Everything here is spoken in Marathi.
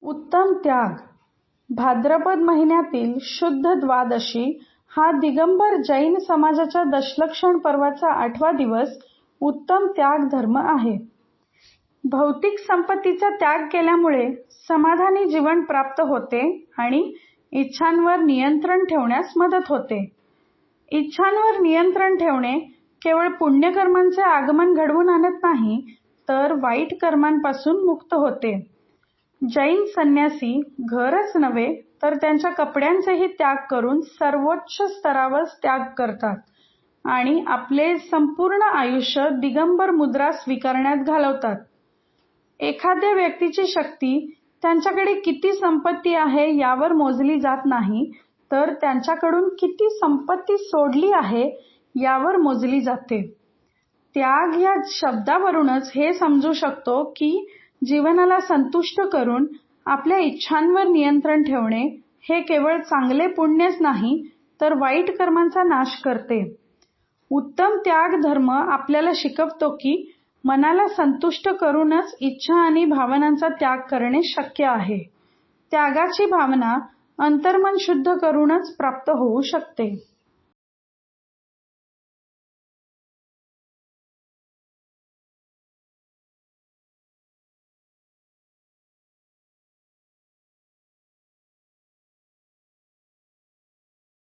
उत्तम त्याग. भाद्रपद महिन्यातील शुद्ध द्वादशी हा दिगंबर जैन समाजाच्या दशलक्षण पर्वाचा 8वा दिवस उत्तम त्याग धर्म आहे. भौतिक संपत्तीचा त्याग केल्यामुळे समाधानी जीवन प्राप्त होते आणि इच्छांवर नियंत्रण ठेवण्यास मदत होते. इच्छांवर नियंत्रण ठेवणे केवळ पुण्यकर्मांचे आगमन घडवून आणत नाही, तर वाईट कर्मांपासून मुक्त होते. जैन संन्यासी घरच नव्हे तर त्यांच्या कपड्यांचेही त्याग करून सर्वोच्च स्तरावर त्याग करतात आणि आपले संपूर्ण आयुष्य दिगंबर मुद्रा स्वीकारण्यात घालवतात. एखाद्या व्यक्तीची शक्ती त्यांच्याकडे किती संपत्ती आहे यावर मोजली जात नाही, तर त्यांच्याकडून किती संपत्ती सोडली आहे यावर मोजली जाते. त्याग या शब्दावरूनच हे समजू शकतो की जीवनाला संतुष्ट करून आपल्या इच्छांवर नियंत्रण ठेवणे हे केवळ चांगले पुण्यच नाही, तर वाईट कर्मांचा नाश करते. उत्तम त्याग धर्म आपल्याला शिकवतो की मनाला संतुष्ट करूनच इच्छा आणि भावनांचा त्याग करणे शक्य आहे. त्यागाची भावना अंतर्मन शुद्ध करूनच प्राप्त होऊ शकते.